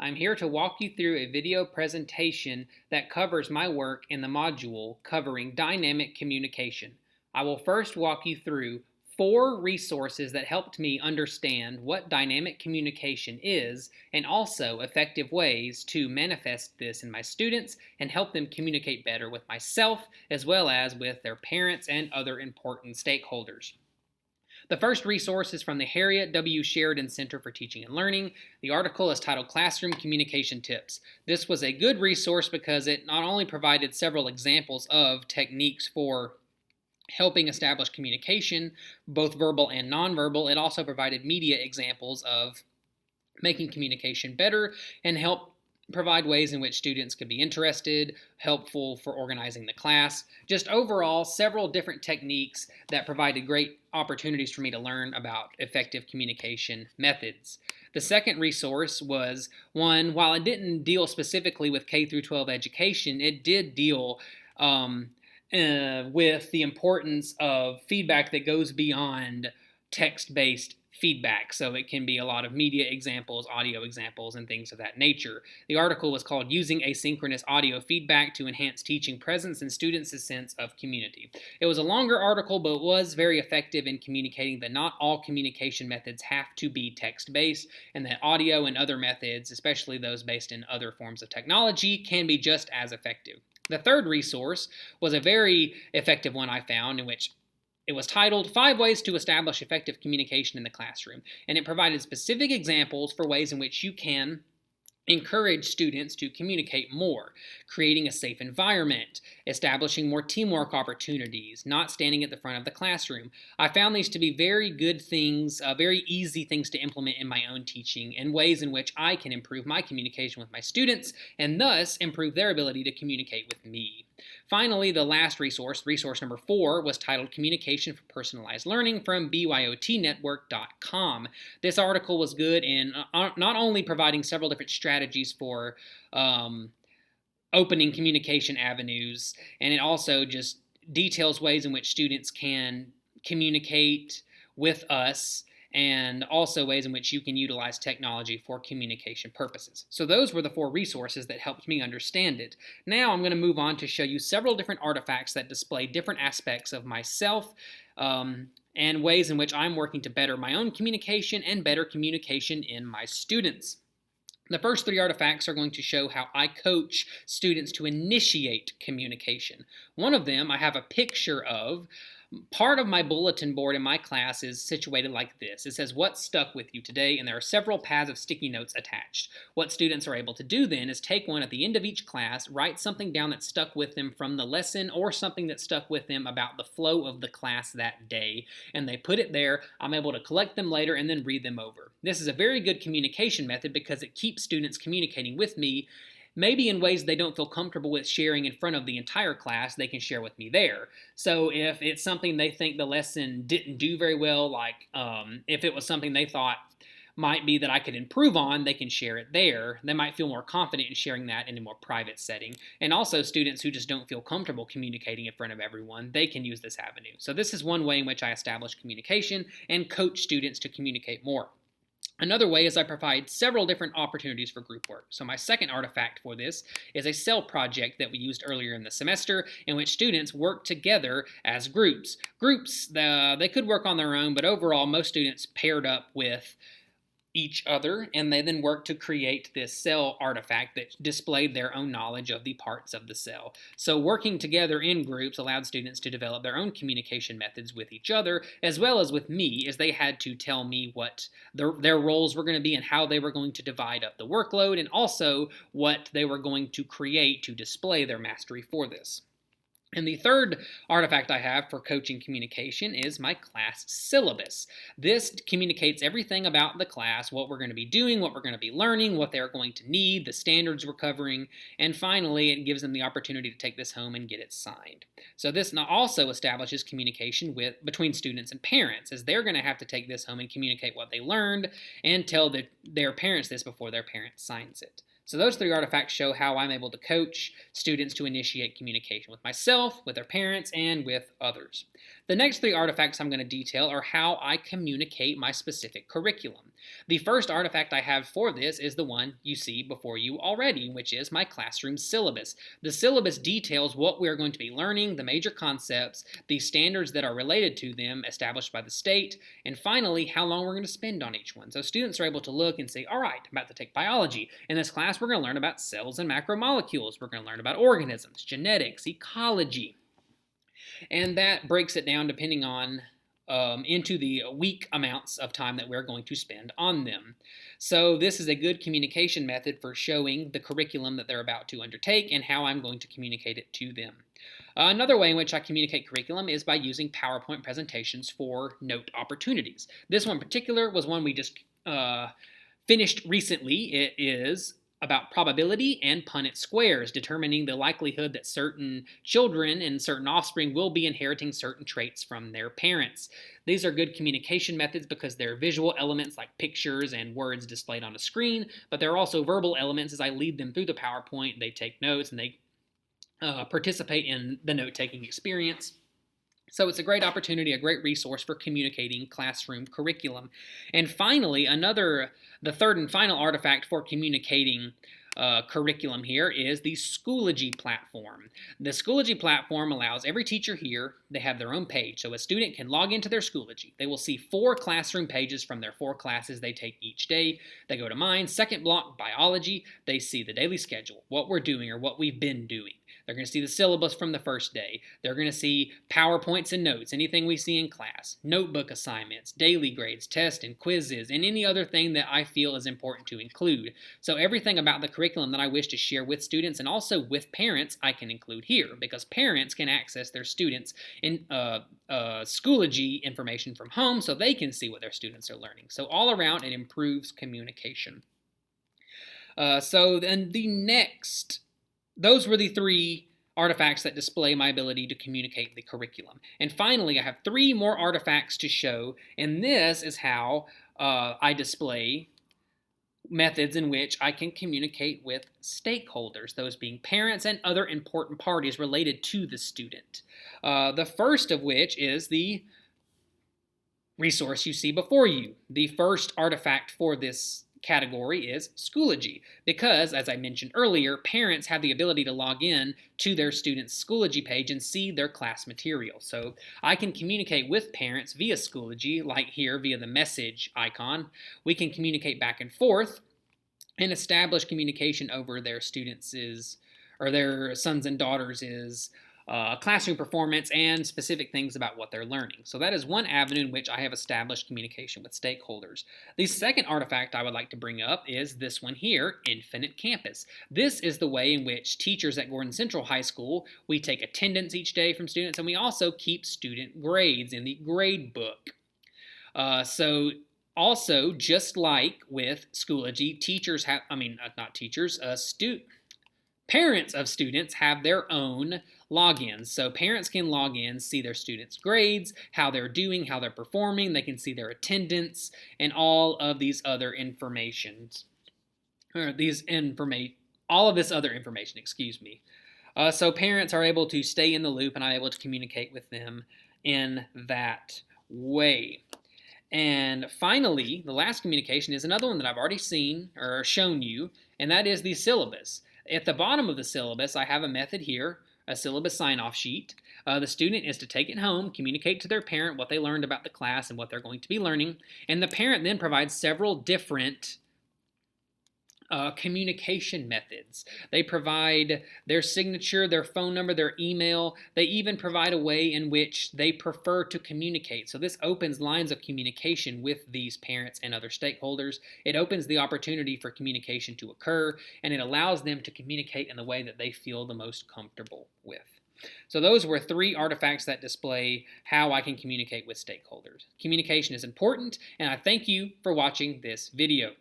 I'm here to walk you through a video presentation that covers my work in the module covering dynamic communication. I will first walk you through 4 resources that helped me understand what dynamic communication is and also effective ways to manifest this in my students and help them communicate better with myself as well as with their parents and other important stakeholders. The first resource is from the Harriet W. Sheridan Center for Teaching and Learning. The article is titled Classroom Communication Tips. This was a good resource because it not only provided several examples of techniques for helping establish communication, both verbal and nonverbal, it also provided media examples of making communication better and help provide ways in which students could be interested, helpful for organizing the class. Just overall, several different techniques that provided great opportunities for me to learn about effective communication methods. The second resource was one, while it didn't deal specifically with K through 12 education, it did deal with the importance of feedback that goes beyond text-based feedback. So it can be a lot of media examples, audio examples, and things of that nature. The article was called Using Asynchronous Audio Feedback to Enhance Teaching Presence and Students' Sense of Community. It was a longer article, but was very effective in communicating that not all communication methods have to be text-based, and that audio and other methods, especially those based in other forms of technology, can be just as effective. The third resource was a very effective one I found, in which it was titled 5 Ways to Establish Effective Communication in the Classroom, and it provided specific examples for ways in which you can encourage students to communicate more, creating a safe environment, establishing more teamwork opportunities, not standing at the front of the classroom. I found these to be very good things, very easy things to implement in my own teaching, and ways in which I can improve my communication with my students and thus improve their ability to communicate with me. Finally, the last resource, resource number 4, was titled Communication for Personalized Learning from BYOTnetwork.com. This article was good in not only providing several different strategies for opening communication avenues, and it also just details ways in which students can communicate with us and also ways in which you can utilize technology for communication purposes. So those were the 4 resources that helped me understand it. Now I'm going to move on to show you several different artifacts that display different aspects of myself and ways in which I'm working to better my own communication and better communication in my students. The first 3 artifacts are going to show how I coach students to initiate communication. One of them I have a picture of. Part of my bulletin board in my class is situated like this. It says, "What stuck with you today?" and there are several pads of sticky notes attached. What students are able to do then is take one at the end of each class, write something down that stuck with them from the lesson or something that stuck with them about the flow of the class that day, and they put it there. I'm able to collect them later and then read them over. This is a very good communication method because it keeps students communicating with me. Maybe in ways they don't feel comfortable with sharing in front of the entire class, they can share with me there. So if it's something they think the lesson didn't do very well, like if it was something they thought might be that I could improve on, they can share it there. They might feel more confident in sharing that in a more private setting. And also students who just don't feel comfortable communicating in front of everyone, they can use this avenue. So this is one way in which I establish communication and coach students to communicate more. Another way is I provide several different opportunities for group work. So my second artifact for this is a cell project that we used earlier in the semester in which students work together as groups. Groups, they could work on their own, but overall most students paired up with each other, and they then worked to create this cell artifact that displayed their own knowledge of the parts of the cell. So working together in groups allowed students to develop their own communication methods with each other, as well as with me, as they had to tell me what their roles were going to be and how they were going to divide up the workload, and also what they were going to create to display their mastery for this. And the third artifact I have for coaching communication is my class syllabus. This communicates everything about the class, what we're going to be doing, what we're going to be learning, what they're going to need, the standards we're covering, and finally it gives them the opportunity to take this home and get it signed. So this also establishes communication between students and parents, as they're going to have to take this home and communicate what they learned and tell their parents this before their parent signs it. So those three artifacts show how I'm able to coach students to initiate communication with myself, with their parents, and with others. The next three artifacts I'm going to detail are how I communicate my specific curriculum. The first artifact I have for this is the one you see before you already, which is my classroom syllabus. The syllabus details what we're going to be learning, the major concepts, the standards that are related to them established by the state, and finally, how long we're going to spend on each one. So students are able to look and say, all right, I'm about to take biology. In this class, we're going to learn about cells and macromolecules. We're going to learn about organisms, genetics, ecology. And that breaks it down depending on into the week amounts of time that we're going to spend on them. So this is a good communication method for showing the curriculum that they're about to undertake and how I'm going to communicate it to them. Another way in which I communicate curriculum is by using PowerPoint presentations for note opportunities. This one in particular was one we just finished recently. It is about probability and Punnett squares, determining the likelihood that certain children and certain offspring will be inheriting certain traits from their parents. These are good communication methods because they're visual elements like pictures and words displayed on a screen, but they're also verbal elements as I lead them through the PowerPoint. They take notes and they participate in the note-taking experience. So it's a great opportunity, a great resource for communicating classroom curriculum. And finally, the third and final artifact for communicating curriculum here is the Schoology platform. The Schoology platform allows every teacher here, they have their own page. So a student can log into their Schoology. They will see 4 classroom pages from their 4 classes they take each day. They go to mine, second block, biology. They see the daily schedule, what we're doing or what we've been doing. They're going to see the syllabus from the first day. They're going to see PowerPoints and notes, anything we see in class, notebook assignments, daily grades, tests, and quizzes, and any other thing that I feel is important to include. So everything about the curriculum that I wish to share with students and also with parents, I can include here because parents can access their students in Schoology information from home so they can see what their students are learning. So all around, it improves communication. So then those were the 3 artifacts that display my ability to communicate the curriculum. And finally, I have 3 more artifacts to show, and this is how I display methods in which I can communicate with stakeholders, those being parents and other important parties related to the student. The first of which is the resource you see before you. The first artifact for this category is Schoology because, as I mentioned earlier, parents have the ability to log in to their students' Schoology page and see their class material. So I can communicate with parents via Schoology, like here via the message icon. We can communicate back and forth and establish communication over their students' or their sons and daughters' classroom performance and specific things about what they're learning. So that is one avenue in which I have established communication with stakeholders. The second artifact I would like to bring up is this one here, Infinite Campus. This is the way in which teachers at Gordon Central High School, we take attendance each day from students and we also keep student grades in the grade book. Also, just like with Schoology, parents of students have their own logins. So parents can log in, see their students' grades, how they're doing, how they're performing. They can see their attendance and all of these other information. All of this other information, excuse me. So parents are able to stay in the loop and I'm able to communicate with them in that way. And finally, the last communication is another one that I've already seen or shown you, and that is the syllabus. At the bottom of the syllabus, I have a method here, a syllabus sign-off sheet. The student is to take it home, communicate to their parent what they learned about the class and what they're going to be learning, and the parent then provides several different communication methods. They provide their signature, their phone number, their email. They even provide a way in which they prefer to communicate. So this opens lines of communication with these parents and other stakeholders. It opens the opportunity for communication to occur, and it allows them to communicate in the way that they feel the most comfortable with. So those were 3 artifacts that display how I can communicate with stakeholders. Communication is important, and I thank you for watching this video.